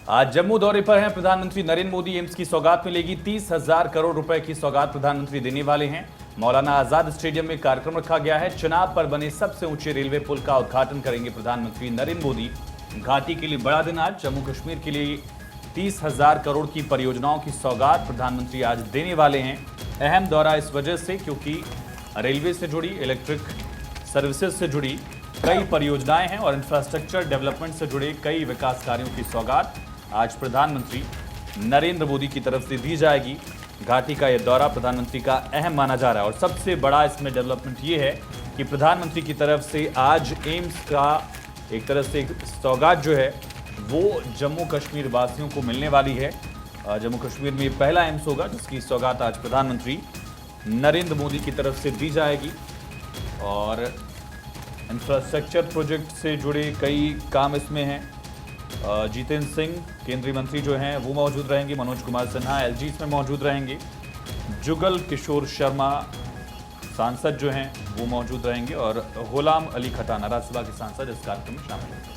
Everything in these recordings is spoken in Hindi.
आज जम्मू दौरे पर हैं प्रधानमंत्री नरेंद्र मोदी। एम्स की सौगात मिलेगी। 30,000 करोड़ रुपए की सौगात प्रधानमंत्री देने वाले हैं। मौलाना आजाद स्टेडियम में कार्यक्रम रखा गया है। चुनाव पर बने सबसे ऊंचे रेलवे पुल का उद्घाटन करेंगे प्रधानमंत्री नरेंद्र मोदी। घाटी के लिए बड़ा दिन आज। जम्मू कश्मीर के लिए 30,000 करोड़ की परियोजनाओं की सौगात प्रधानमंत्री आज देने वाले हैं। अहम दौरा इस वजह से क्योंकि रेलवे से जुड़ी, इलेक्ट्रिक सर्विसेज से जुड़ी कई परियोजनाएं हैं और इंफ्रास्ट्रक्चर डेवलपमेंट से जुड़े कई विकास कार्यों की सौगात आज प्रधानमंत्री नरेंद्र मोदी की तरफ से दी जाएगी। घाटी का यह दौरा प्रधानमंत्री का अहम माना जा रहा है और सबसे बड़ा इसमें डेवलपमेंट ये है कि प्रधानमंत्री की तरफ से आज एम्स का एक तरह से सौगात जो है वो जम्मू कश्मीर वासियों को मिलने वाली है। जम्मू कश्मीर में पहला एम्स होगा जिसकी सौगात आज प्रधानमंत्री नरेंद्र मोदी की तरफ से दी जाएगी। और इंफ्रास्ट्रक्चर प्रोजेक्ट से जुड़े कई काम इसमें हैं। जितेंद्र सिंह केंद्रीय मंत्री जो हैं वो मौजूद रहेंगे। मनोज कुमार सिन्हा एलजी इसमें मौजूद रहेंगे। जुगल किशोर शर्मा सांसद जो हैं वो मौजूद रहेंगे और गुलाम अली खटाना राज्यसभा के सांसद इस कार्यक्रम में शामिल होंगे।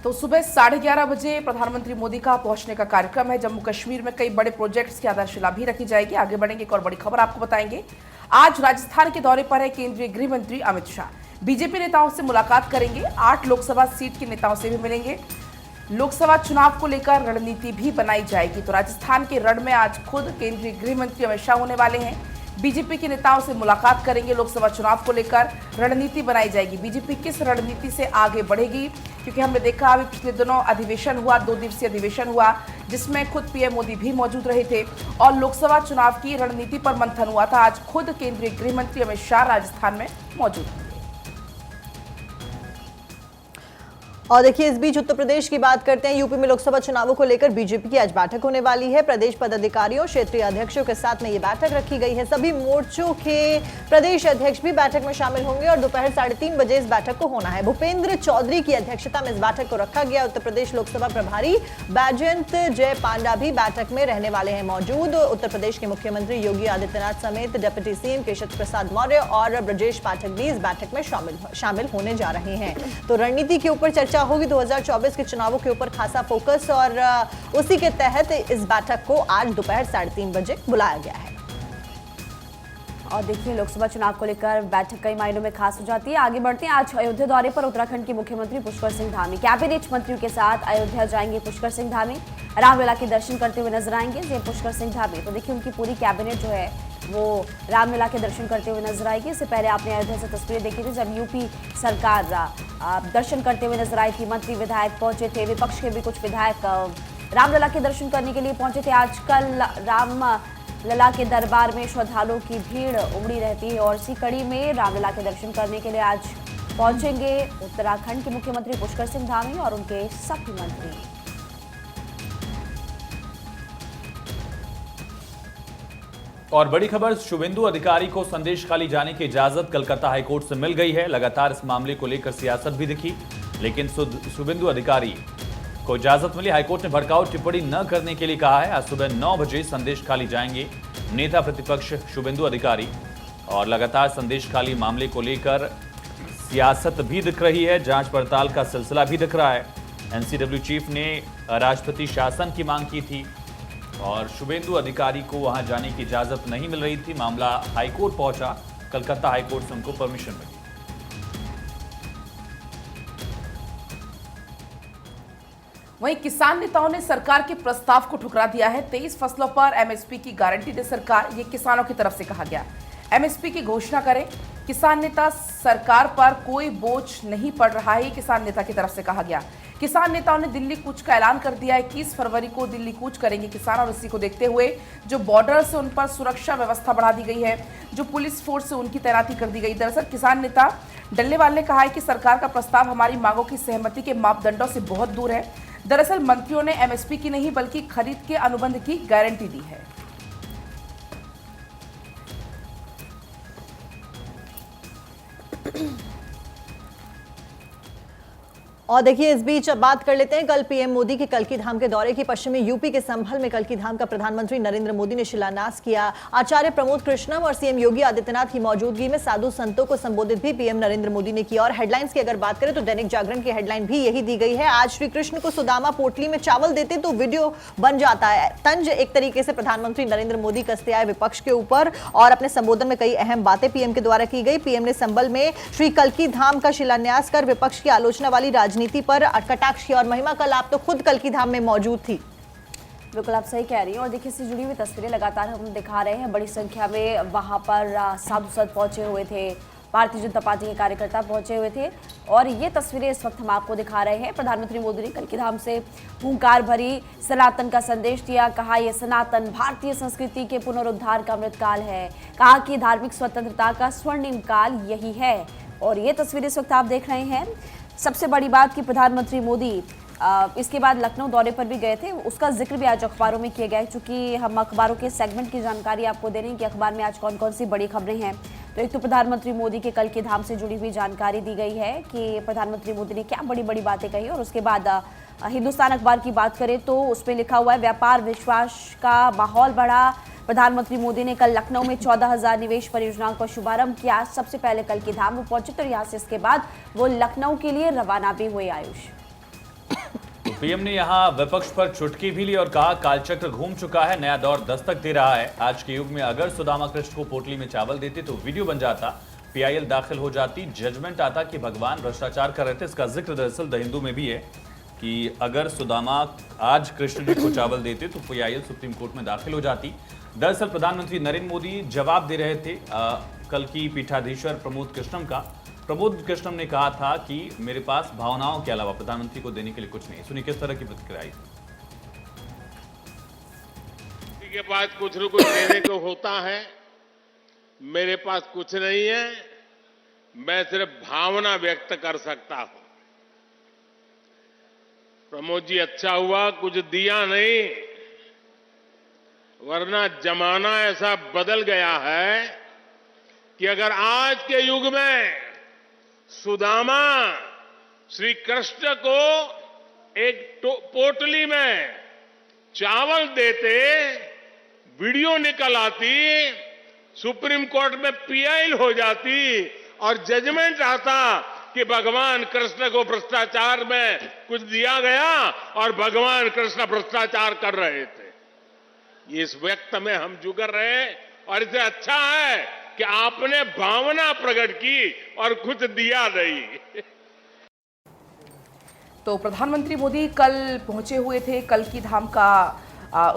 तो सुबह 11:30 बजे प्रधानमंत्री मोदी का पहुंचने का कार्यक्रम है। जम्मू कश्मीर में कई बड़े प्रोजेक्ट्स की आधारशिला भी रखी जाएगी। आगे बढ़ेंगे, एक और बड़ी खबर आपको बताएंगे। आज राजस्थान के दौरे पर है केंद्रीय गृह मंत्री अमित शाह। बीजेपी नेताओं से मुलाकात करेंगे। 8 लोकसभा सीट के नेताओं से भी मिलेंगे। लोकसभा चुनाव को लेकर रणनीति भी बनाई जाएगी। तो राजस्थान के रण में आज खुद केंद्रीय गृह मंत्री अमित शाह होने वाले हैं। बीजेपी के नेताओं से मुलाकात करेंगे। लोकसभा चुनाव को लेकर रणनीति बनाई जाएगी। बीजेपी किस रणनीति से आगे बढ़ेगी, क्योंकि हमने देखा अभी पिछले दिनों अधिवेशन हुआ, 2 दिवसीय अधिवेशन हुआ जिसमें खुद पीएम मोदी भी मौजूद रहे थे और लोकसभा चुनाव की रणनीति पर मंथन हुआ था। आज खुद केंद्रीय गृह मंत्री अमित शाह राजस्थान में मौजूद हैं। और देखिए, इस बीच उत्तर प्रदेश की बात करते हैं। यूपी में लोकसभा चुनावों को लेकर बीजेपी की आज बैठक होने वाली है। प्रदेश पदाधिकारियों, क्षेत्रीय अध्यक्षों के साथ में ये बैठक रखी गई है। सभी मोर्चों के प्रदेश अध्यक्ष भी बैठक में शामिल होंगे और दोपहर 3:30 बजे इस बैठक को होना है। भूपेंद्र चौधरी की अध्यक्षता में इस बैठक को रखा गया। उत्तर प्रदेश लोकसभा प्रभारी बैजयंत जय पांडा भी बैठक में रहने वाले हैं मौजूद। उत्तर प्रदेश के मुख्यमंत्री योगी आदित्यनाथ समेत डिप्टी सीएम केशव प्रसाद मौर्य और ब्रजेश पाठक भी इस बैठक में शामिल होने जा रहे हैं। तो रणनीति के ऊपर चर्चा होगी। 2024 के चुनावों के ऊपर खासा फोकस और उसी के तहत इस बैठक को आज दोपहर 3:30 बजे बुलाया गया है। और देखिए, लोकसभा चुनाव को लेकर बैठक कई मायनों में खास हो जाती है। आगे बढ़ते हैं। आज अयोध्या दौरे पर उत्तराखंड के मुख्यमंत्री पुष्कर सिंह धामी कैबिनेट मंत्रियों के साथ अयोध्या जाएंगे। पुष्कर सिंह धामी रामलला के दर्शन करते हुए नजर आएंगे। ये पुष्कर सिंह धामी, तो देखिए उनकी पूरी कैबिनेट जो है वो रामलला के दर्शन करते हुए नजर आएगी। इससे पहले आपने अयोध्या से तस्वीरें देखी थी जब यूपी सरकार दर्शन करते हुए नजर आई थी। मंत्री विधायक पहुंचे थे। विपक्ष के भी कुछ विधायक रामलला के दर्शन करने के लिए पहुंचे थे। आजकल रामलला के दरबार में श्रद्धालुओं की भीड़ उमड़ी रहती है और इसी कड़ी में रामलला के दर्शन करने के लिए आज पहुंचेंगे उत्तराखंड के मुख्यमंत्री पुष्कर सिंह धामी और उनके सभी मंत्री। और बड़ी खबर, शुभेंदु अधिकारी को संदेश खाली जाने की इजाजत कलकत्ता हाईकोर्ट से मिल गई है। लगातार इस मामले को लेकर सियासत भी दिखी, लेकिन शुभेंदु अधिकारी को इजाजत मिली। हाईकोर्ट ने भड़काऊ टिप्पणी न करने के लिए कहा है। आज सुबह 9 बजे संदेश खाली जाएंगे नेता प्रतिपक्ष शुभेंदु अधिकारी। और लगातार संदेश खाली मामले को लेकर सियासत भी दिख रही है, जांच पड़ताल का सिलसिला भी दिख रहा है। एनसीडब्ल्यू चीफ ने राष्ट्रपति शासन की मांग की थी और शुभेंदु अधिकारी को वहां जाने की इजाजत नहीं मिल रही थी। मामला हाईकोर्ट पहुंचा। कलकत्ता हाईकोर्ट से उनको परमिशन मिली। वहीं किसान नेताओं ने सरकार के प्रस्ताव को ठुकरा दिया है। 23 फसलों पर एमएसपी की गारंटी दे सरकार, ये किसानों की तरफ से कहा गया। एमएसपी की घोषणा करें। किसान नेता, सरकार पर कोई बोझ नहीं पड़ रहा है, किसान नेता की तरफ से कहा गया। किसान नेताओं ने दिल्ली कूच का ऐलान कर दिया है। 21 फरवरी को दिल्ली कूच करेंगे किसान और इसी को देखते हुए जो बॉर्डर से उन पर सुरक्षा व्यवस्था बढ़ा दी गई है, जो पुलिस फोर्स से उनकी तैनाती कर दी गई। दरअसल किसान नेता डल्लेवाल ने कहा है कि सरकार का प्रस्ताव हमारी मांगों की सहमति के मापदंडों से बहुत दूर है। दरअसल मंत्रियों ने एमएसपी की नहीं बल्कि खरीद के अनुबंध की गारंटी दी है। और देखिए इस बीच अब बात कर लेते हैं कल पीएम मोदी के कल्की धाम के दौरे की। पश्चिमी यूपी के संभल में कल्की धाम का प्रधानमंत्री नरेंद्र मोदी ने शिलान्यास किया। आचार्य प्रमोद कृष्णम और सीएम योगी आदित्यनाथ की मौजूदगी में साधु संतों को संबोधित भी पीएम नरेंद्र मोदी ने किया। और हेडलाइंस की अगर बात करें तो दैनिक जागरण की हेडलाइन भी यही दी गई है, आज श्री कृष्ण को सुदामा पोटली में चावल देते तो वीडियो बन जाता है। तंज एक तरीके से प्रधानमंत्री नरेंद्र मोदी कसते आए विपक्ष के ऊपर और अपने संबोधन में कई अहम बातें पीएम के द्वारा की गई। पीएम ने संभल में श्री कल्की धाम का शिलान्यास कर विपक्ष की आलोचना वाली राजनीति पर कटाक्ष किया। और महिमा कल आप तो खुद कल्की धाम में मौजूद थी। बिल्कुल आप सही कह रही हैं और देखिए इससे जुड़ी हुई तस्वीरें लगातार हम दिखा रहे हैं। बड़ी संख्या में वहां पर साधु संत पहुंचे हुए थे, भारतीय जनता पार्टी के कार्यकर्ता पहुंचे हुए थे और ये तस्वीरें इस वक्त हम आपको दिखा रहे हैं। प्रधानमंत्री मोदी ने कल्की धाम से हुंकार भरी सनातन का संदेश दिया। कहा यह सनातन भारतीय संस्कृति के पुनरुद्धार का अमृतकाल है। कहा कि धार्मिक स्वतंत्रता का स्वर्णिम काल यही है। और ये तस्वीरें इस वक्त आप देख रहे हैं। सबसे बड़ी बात कि प्रधानमंत्री मोदी इसके बाद लखनऊ दौरे पर भी गए थे, उसका जिक्र भी आज अखबारों में किया गया है। चूंकि हम अखबारों के सेगमेंट की जानकारी आपको दे रहे हैं कि अखबार में आज कौन कौन सी बड़ी खबरें हैं। तो एक तो प्रधानमंत्री मोदी के कल्की धाम से जुड़ी हुई जानकारी दी गई है कि प्रधानमंत्री मोदी ने क्या बड़ी बड़ी बातें कही। और उसके बाद हिंदुस्तान अखबार की बात करें तो उसमें लिखा हुआ है व्यापार विश्वास का माहौल बढ़ा। प्रधानमंत्री मोदी ने कल लखनऊ में 14,000 निवेश परियोजनाओं का शुभारंभ किया। सबसे पहले कल्की धाम में पहुंचे तो यहाँ से इसके बाद वो लखनऊ के लिए रवाना भी हुए। आयुष तो पीएम ने यहां विपक्ष पर चुटकी भी ली और कहा कालचक्र घूम चुका है, नया दौर दस्तक दे रहा है। आज के युग में अगर सुदामा कृष्ण को पोटली में चावल देते तो वीडियो बन जाता, पीआईएल दाखिल हो जाती, जजमेंट आता कि भगवान भ्रष्टाचार कर रहे थे। इसका जिक्र दरअसल द हिंदू में भी है कि अगर सुदामा आज कृष्ण जी को चावल देते तो पीआईएल सुप्रीम कोर्ट में दाखिल हो जाती। दरअसल प्रधानमंत्री नरेंद्र मोदी जवाब दे रहे थे कल की पीठाधीश्वर प्रमोद कृष्णम का। प्रमोद कृष्णम ने कहा था कि मेरे पास भावनाओं के अलावा प्रधानमंत्री को देने के लिए कुछ नहीं। सुनिए किस तरह की प्रतिक्रिया आई। किसी के पास कुछ न कुछ देने को होता है, मेरे पास कुछ नहीं है, मैं सिर्फ भावना व्यक्त कर सकता हूं। प्रमोद जी अच्छा हुआ कुछ दिया नहीं, वरना जमाना ऐसा बदल गया है कि अगर आज के युग में सुदामा श्री कृष्ण को एक पोटली में चावल देते, वीडियो निकल आती, सुप्रीम कोर्ट में पीआईएल हो जाती और जजमेंट आता कि भगवान कृष्ण को भ्रष्टाचार में कुछ दिया गया और भगवान कृष्ण भ्रष्टाचार कर रहे थे। इस व्यक्त में हम जुगर रहे और इसे अच्छा है कि आपने भावना प्रकट की और कुछ दिया नहीं। तो प्रधानमंत्री मोदी कल पहुंचे हुए थे कल्की धाम का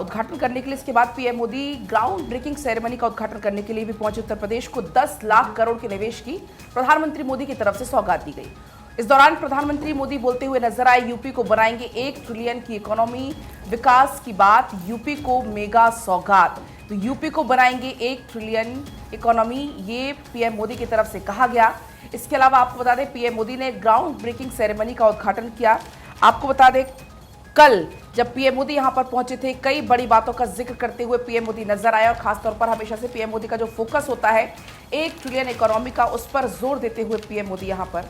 उद्घाटन करने के लिए। इसके बाद PM Modi ground breaking ceremony का उद्घाटन करने के लिए भी पहुंचे। उत्तर प्रदेश को 10 लाख करोड़ के निवेश की प्रधानमंत्री मोदी की तरफ से सौगात दी गई। इस दौरान प्रधानमंत्री मोदी बोलते हुए नजर आए, यूपी को बनाएंगे 1 ट्रिलियन की इकोनॉमी, विकास की बात, यूपी को मेगा सौगात। तो यूपी को बनाएंगे 1 ट्रिलियन इकोनॉमी, ये पीएम मोदी की तरफ से कहा गया। इसके अलावा आपको बता दें पीएम मोदी ने ग्राउंड ब्रेकिंग सेरेमनी का उद्घाटन किया। आपको बता दें कल जब पीएम मोदी यहां पर पहुंचे थे, कई बड़ी बातों का जिक्र करते हुए पीएम मोदी नजर आए और खासतौर पर हमेशा से पीएम मोदी का जो फोकस होता है 1 ट्रिलियन इकोनॉमी का, उस पर जोर देते हुए पीएम मोदी यहां पर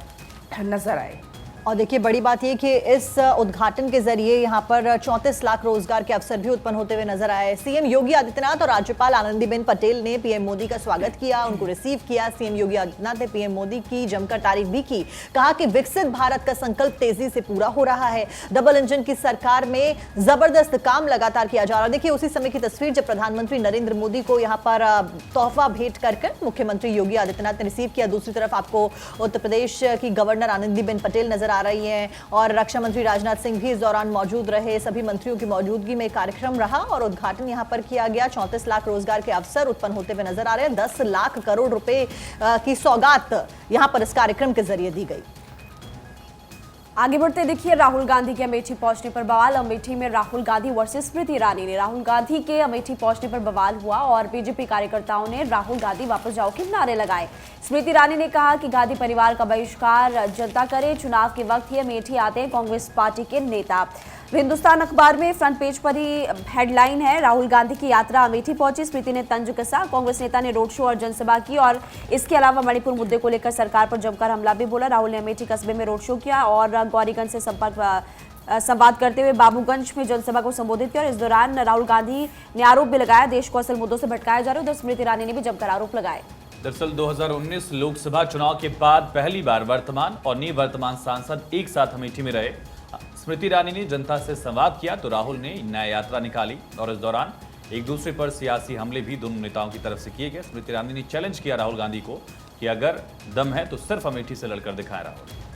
नजर आए। और देखिए बड़ी बात यह कि इस उद्घाटन के जरिए यहाँ पर 34 लाख रोजगार के अवसर भी उत्पन्न होते हुए नजर आए। सीएम योगी आदित्यनाथ और राज्यपाल आनंदीबेन पटेल ने पीएम मोदी का स्वागत किया, उनको रिसीव किया। सीएम योगी आदित्यनाथ ने पीएम मोदी की जमकर तारीफ भी की। कहा कि विकसित भारत का संकल्प तेजी से पूरा हो रहा है, डबल इंजन की सरकार में जबरदस्त काम लगातार किया जा रहा है। देखिए उसी समय की तस्वीर जब प्रधानमंत्री नरेंद्र मोदी को यहाँ पर तोहफा भेंट कर मुख्यमंत्री योगी आदित्यनाथ ने रिसीव किया। दूसरी तरफ आपको उत्तर प्रदेश की गवर्नर आनंदीबेन पटेल नजर आ रही हैं और रक्षा मंत्री राजनाथ सिंह भी इस दौरान मौजूद रहे। सभी मंत्रियों की मौजूदगी में कार्यक्रम रहा और उद्घाटन यहां पर किया गया। 34 लाख रोजगार के अवसर उत्पन्न होते हुए नजर आ रहे हैं। 10 लाख करोड़ रुपए की सौगात यहां पर इस कार्यक्रम के जरिए दी गई। आगे बढ़ते देखिए राहुल गांधी के अमेठी पहुंचने पर बवाल। अमेठी में राहुल गांधी वर्सेस स्मृति ईरानी ने राहुल गांधी के अमेठी पहुंचने पर बवाल हुआ और बीजेपी कार्यकर्ताओं ने राहुल गांधी वापस जाओ के नारे लगाए। स्मृति ईरानी ने कहा कि गांधी परिवार का बहिष्कार जनता करे, चुनाव के वक्त ही अमेठी आते हैं कांग्रेस पार्टी के नेता। हिंदुस्तान अखबार में फ्रंट पेज पर ही हेडलाइन है, राहुल गांधी की यात्रा अमेठी पहुंची, स्मृति ने तंज कसा। कांग्रेस नेता ने रोड शो और जनसभा की और इसके अलावा मणिपुर मुद्दे को लेकर सरकार पर जमकर हमला भी बोला। राहुल ने अमेठी कस्बे में रोड शो किया और गौरीगंज से संवाद करते हुए बाबूगंज में जनसभा को संबोधित किया और इस दौरान राहुल गांधी ने आरोप भी लगाया देश को असल मुद्दों से भटकाया जा रहा है। उधर स्मृति ईरानी ने भी जमकर आरोप लगाए। दरअसल 2019 लोकसभा चुनाव के बाद पहली बार वर्तमान और निवर्तमान सांसद एक साथ अमेठी में रहे। स्मृति ईरानी ने जनता से संवाद किया तो राहुल ने न्याय यात्रा निकाली और इस दौरान एक दूसरे पर सियासी हमले भी दोनों नेताओं की तरफ से किए गए। स्मृति ईरानी ने चैलेंज किया राहुल गांधी को कि अगर दम है तो सिर्फ अमेठी से लड़कर दिखाए राहुल।